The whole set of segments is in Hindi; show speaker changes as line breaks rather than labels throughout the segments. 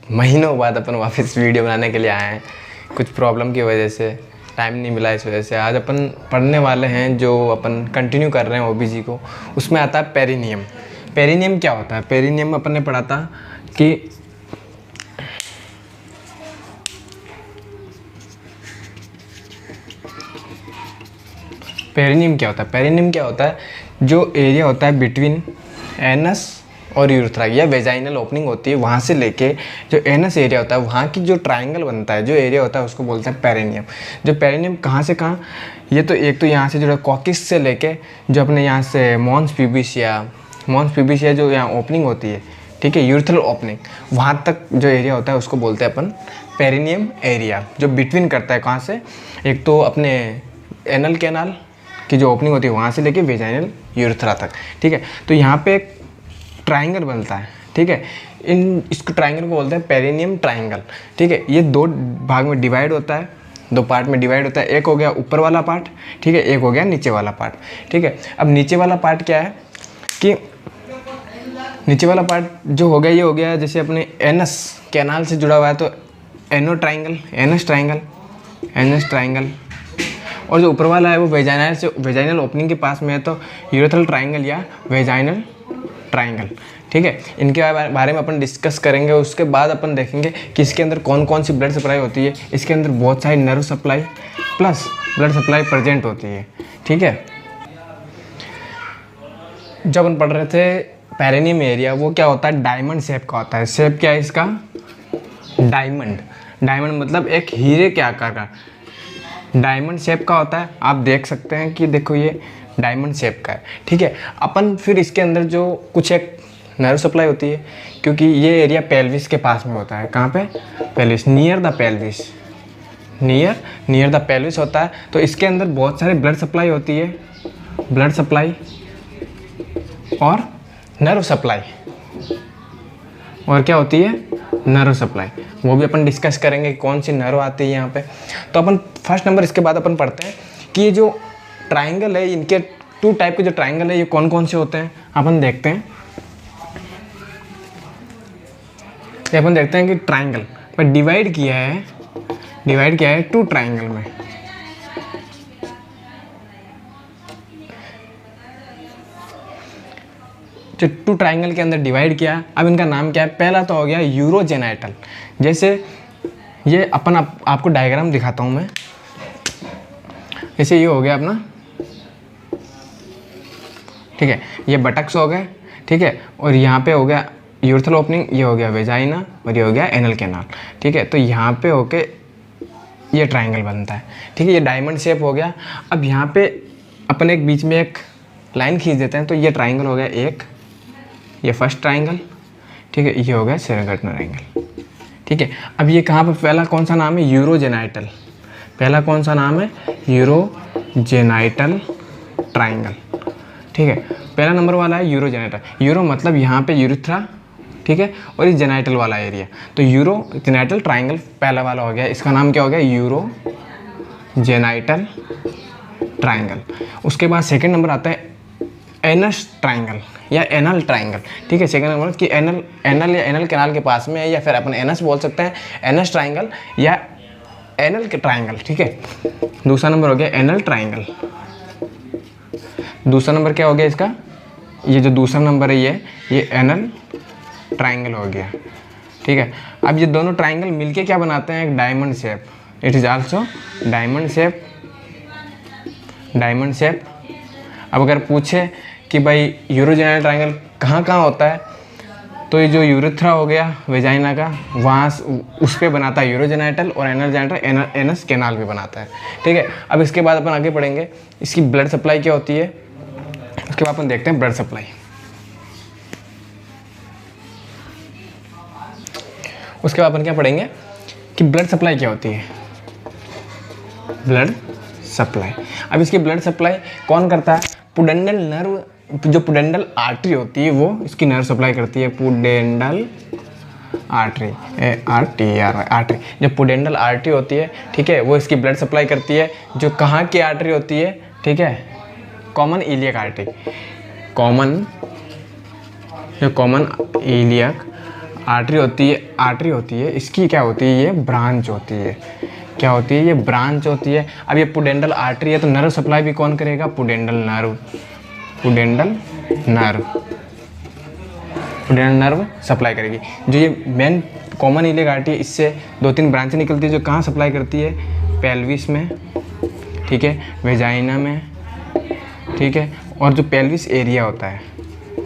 महीनों बाद अपन वापस वीडियो बनाने के लिए आए हैं। कुछ प्रॉब्लम की वजह से टाइम नहीं मिला, इस वजह से आज अपन पढ़ने वाले हैं जो अपन कंटिन्यू कर रहे हैं ओबीजी को। उसमें आता है पेरिनियम। पेरिनियम क्या होता है? पेरिनियम अपन ने पढ़ा था कि पेरिनियम क्या होता है? पेरिनियम क्या होता है? जो एरिया होता है बिटवीन एनस और यूरेथ्रा या वेजाइनल ओपनिंग होती है, वहाँ से लेके जो एनस एरिया होता है वहाँ की जो ट्रायंगल बनता है, जो एरिया होता है उसको बोलते हैं पेरिनियम। जो पेरिनियम कहाँ से कहाँ, ये तो एक तो यहाँ से जो कॉकिस से लेके जो अपने यहाँ से मॉन्स प्यूबिशिया जो यहाँ ओपनिंग होती है, ठीक है, यूरेथ्रल ओपनिंग, वहाँ तक जो एरिया होता है उसको बोलते हैं अपन पेरिनियम एरिया। जो बिटवीन करता है कहाँ से, एक तो अपने एनल कैनाल की जो ओपनिंग होती है वहाँ से लेके वेजाइनल यूरेथ्रा तक, ठीक है। तो यहाँ पे एक ट्रायंगल बनता है, ठीक है। इसको ट्रायंगल को बोलते हैं पेरिनियम ट्रायंगल, ठीक है। ये दो भाग में डिवाइड होता है, दो पार्ट में डिवाइड होता है। एक हो गया ऊपर वाला पार्ट, ठीक है, एक हो गया नीचे वाला पार्ट, ठीक है। अब नीचे वाला पार्ट क्या है कि नीचे वाला पार्ट जो हो गया, ये हो गया जैसे अपने एनस कैनाल से जुड़ा हुआ है तो एनो ट्रायंगल, एनस ट्रायंगल। और जो ऊपर वाला है वो वेजाइनल ओपनिंग के पास में है तो यूरेथ्रल ट्रायंगल या वेजाइनल ट्रायंगल, ठीक है। इनके बारे में अपन डिस्कस करेंगे। उसके बाद अपन देखेंगे कि इसके अंदर कौन कौन सी ब्लड सप्लाई होती है। इसके अंदर बहुत सारी nerve supply plus blood supply present होती है, ठीक है। जब अपन पढ़ रहे थे पेरिनियम एरिया, वो क्या होता है, डायमंड शेप का होता है। शेप क्या है इसका, डायमंड मतलब एक हीरे के आकार का डायमंड शेप का होता है। आप देख सकते हैं कि देखो ये डायमंड शेप का है, ठीक है। अपन फिर इसके अंदर जो कुछ एक नर्व सप्लाई होती है, क्योंकि ये एरिया पेल्विस के पास में होता है। कहाँ पे? पेल्विस, नियर द पेल्विस होता है। तो इसके अंदर बहुत सारे ब्लड सप्लाई होती है, ब्लड सप्लाई और नर्व सप्लाई, और क्या होती है, नर्व सप्लाई। वो भी अपन डिस्कस करेंगे कौन सी नर्व आती है यहाँ पे। तो अपन फर्स्ट नंबर इसके बाद अपन पढ़ते हैं कि ये जो ट्रायंगल है, इनके टू टाइप के जो ट्रायंगल है ये कौन कौन से होते हैं अपन देखते हैं। अपन देखते हैं कि ट्रायंगल पर डिवाइड किया है टू ट्रायंगल में। जो टू ट्रायंगल के अंदर डिवाइड किया, अब इनका नाम क्या है। पहला तो हो गया यूरोजेनाइटल। जैसे ये अपन आपको डायग्राम दिखाता हूँ मैं। जैसे ये हो गया अपना, ठीक है, ये बटक्स हो गए, ठीक है, और यहाँ पे हो गया यूरेथ्रल ओपनिंग, ये हो गया वेजाइना और ये हो गया एनल कैनाल, ठीक है। तो यहाँ पे होके ये ट्रायंगल बनता है, ठीक है। ये डायमंड शेप हो गया। अब यहाँ पे अपन एक बीच में एक लाइन खींच देते हैं तो ये ट्रायंगल हो गया एक, ये फर्स्ट ट्रायंगल, ठीक है। ये हो गया सेकंड ट्रायंगल, ठीक है। अब ये कहाँ पर पहला कौन सा नाम है, यूरोजेनाइटल। पहला कौन सा नाम है, यूरोजेनाइटल ट्रायंगल, ठीक है। पहला नंबर वाला है यूरोजेनाइटल। यूरो मतलब यहाँ पे यूरेथ्रा, ठीक है, और इस जेनाइटल वाला एरिया, तो यूरोजेनाइटल ट्रायंगल पहला वाला हो गया। इसका नाम क्या हो गया, यूरोजेनाइटल ट्रायंगल। उसके बाद सेकंड नंबर आता है एनस ट्रायंगल या एनल ट्रायंगल, ठीक है। सेकंड नंबर कि एनल या एनल कैनाल के पास में है, या फिर अपन एनस बोल सकते हैं, एनस ट्रायंगल या एनल के ट्रायंगल, ठीक है। दूसरा नंबर हो गया एनल ट्रायंगल। दूसरा नंबर क्या हो गया इसका, ये जो दूसरा नंबर है ये एनल ट्रायंगल हो गया, ठीक है। अब ये दोनों ट्रायंगल मिलके क्या बनाते हैं, एक diamond shape. It is also diamond shape. अब अगर पूछे कि भाई यूरोजेनाइटल ट्रायंगल कहाँ कहाँ होता है, तो ये जो यूरेथ्रा हो गया वेजाइना का, वहाँ उस पर बनाता है यूरोजेनाइटल, और एनल जेनाइटल एनस कैनाल भी बनाता है, ठीक है। अब इसके बाद अपन आगे पढ़ेंगे इसकी ब्लड सप्लाई क्या होती है। उसके बाद अपन देखते हैं ब्लड सप्लाई। उसके बाद अपन क्या पढ़ेंगे कि ब्लड सप्लाई क्या होती है, ब्लड सप्लाई। अब इसकी ब्लड सप्लाई कौन करता है, पुडेंडल नर्व, जो पुडेंडल आर्टरी होती है वो इसकी नर्व सप्लाई करती है। पुडेंडल आर्टरी, आर्टरी, जो पुडेंडल आर्टरी होती है, ठीक है, वो इसकी ब्लड सप्लाई करती है। जो कहाँ की आर्टरी होती है, ठीक है, common iliac artery, common iliac artery होती है, इसकी क्या होती है, ये ब्रांच होती है। क्या होती है, ये ब्रांच होती है। अब ये पुडेंडल आर्टरी है तो नर्व सप्लाई भी कौन करेगा, पुडेंडल नर्व सप्लाई करेगी। जो ये मेन कॉमन इलियक आर्टरी है, इससे 2-3 ब्रांचें निकलती है जो कहाँ सप्लाई करती है, पेल्विस में, ठीक है, वेजाइना में, ठीक है, और जो पेल्विस एरिया होता है,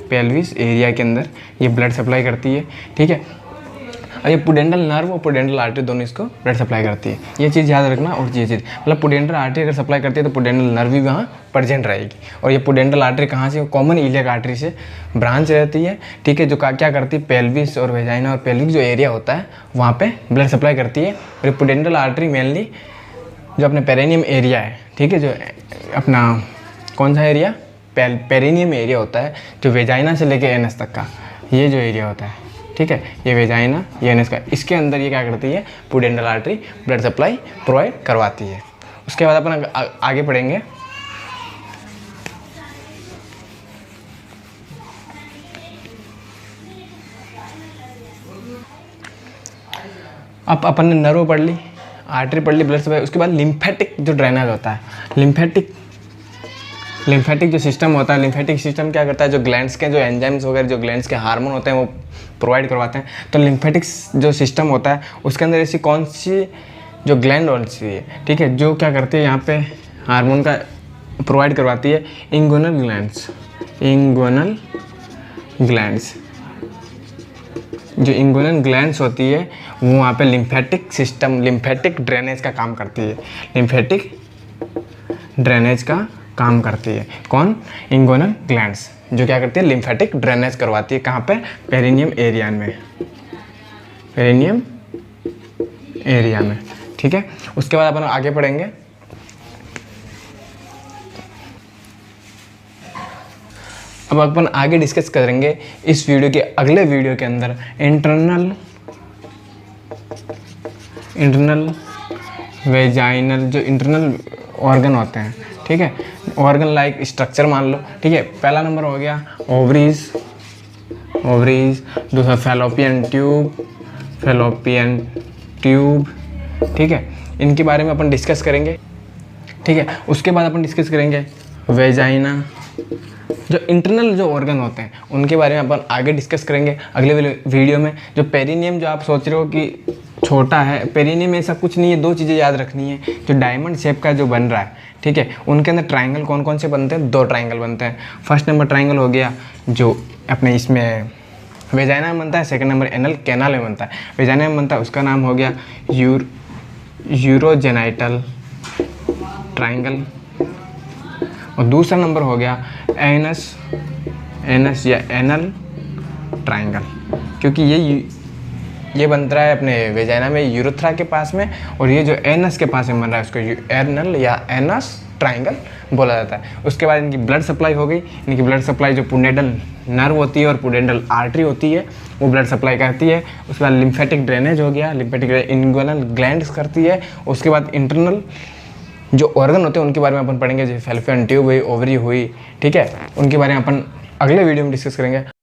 पेल्विस एरिया के अंदर ये ब्लड सप्लाई करती है, ठीक है। और ये पुडेंडल नर्व और पुडेंडल आर्टरी दोनों इसको ब्लड सप्लाई करती है। ये चीज़ याद रखना। और ये चीज़ मतलब पुडेंडल आर्टरी अगर सप्लाई करती है तो पुडेंडल नर्व भी वहाँ प्रेजेंट रहेगी। और ये पुडेंडल आर्टरी कहाँ से, कॉमन इलियक आर्टरी से ब्रांच रहती है, ठीक है, जो क्या करती है, पेल्विस और वेजाइना और पेल्विक जो एरिया होता है वहाँ पर ब्लड सप्लाई करती है। और ये पुडेंडल आर्टरी मेनली जो अपने पेरिनियम एरिया है, ठीक है, जो अपना कौन सा एरिया, पेरिनियम एरिया होता है, जो वेजाइना से लेके एनस तक का ये जो एरिया होता है, ठीक है, ये वेजाइना, ये एनस का, इसके अंदर ये क्या करती है, pudendal artery blood supply provide करवाती है। उसके बाद अपन आगे बढ़ेंगे। अब अपन ने नर्व पढ़ ली, आर्टरी पढ़ ली, ब्लड सप्लाई। उसके बाद लिम्फेटिक जो ड्रेनेज होता है, लिम्फेटिक जो सिस्टम होता है, लिम्फेटिक सिस्टम क्या करता है, जो ग्लैंड्स के जो एंजाइम्स वगैरह, जो ग्लैंड्स के हार्मोन होते हैं वो प्रोवाइड करवाते हैं। तो लिम्फेटिक्स जो सिस्टम होता है उसके अंदर ऐसी कौन सी जो ग्लैंड होती है, ठीक है, जो क्या करती है, यहाँ पे हार्मोन का प्रोवाइड करवाती है, इंगुइनल ग्लैंड्स। जो इंगुइनल ग्लैंड्स होती है वो वहाँ पे लिम्फेटिक सिस्टम, लिम्फेटिक ड्रेनेज का काम करती है, लिम्फेटिक ड्रेनेज का काम करती है। कौन, इंगुइनल ग्लैंड्स, जो क्या करती है, लिम्फेटिक ड्रेनेज करवाती है। कहाँ पे, पेरिनियम एरिया में, ठीक है। उसके बाद अपन आगे पढ़ेंगे। अब अपन आगे डिस्कस करेंगे इस वीडियो के अगले वीडियो के अंदर इंटरनल वेजाइनल जो इंटरनल ऑर्गन होते हैं, ठीक है, ऑर्गन लाइक स्ट्रक्चर मान लो, ठीक है। पहला नंबर हो गया ओवरीज, दूसरा फैलोपियन ट्यूब, ठीक है, इनके बारे में अपन डिस्कस करेंगे, ठीक है। उसके बाद अपन डिस्कस करेंगे वेजाइना, जो इंटरनल जो ऑर्गन होते हैं उनके बारे में अपन आगे डिस्कस करेंगे अगले वीडियो में। जो पेरिनियम जो आप सोच रहे हो कि छोटा है, पेरिनियम में ऐसा कुछ नहीं है। 2 चीज़ें याद रखनी है, जो डायमंड शेप का जो बन रहा है, ठीक है, उनके अंदर ट्रायंगल कौन कौन से बनते हैं, 2 ट्रायंगल बनते हैं। फर्स्ट नंबर ट्रायंगल हो गया जो अपने इसमें वेजाइना में बनता है, सेकंड नंबर एनल कैनाल में बनता है। वेजाइना में बनता है उसका नाम हो गया यूरोजेनाइटल ट्रायंगल, और दूसरा नंबर हो गया एनस या एनल ट्रायंगल, क्योंकि ये बनता है अपने वेजाइना में यूरेथ्रा के पास में, और ये जो एनस के पास में बन रहा है उसको एनल या एनस ट्रायंगल बोला जाता है। उसके बाद इनकी ब्लड सप्लाई हो गई। इनकी ब्लड सप्लाई जो पुडेंडल नर्व होती है और पुडेंडल आर्टरी होती है वो ब्लड सप्लाई करती है। उसके बाद लिम्फेटिक ड्रेनेज हो गया, लिम्फेटिक इंगुइनल ग्लैंड्स करती है। उसके बाद इंटरनल जो ऑर्गन होते हैं उनके बारे में अपन पढ़ेंगे, जैसे फैलोपियन ट्यूब हुई, ओवरी हुई, ठीक है, उनके बारे में अपन अगले वीडियो में डिस्कस करेंगे।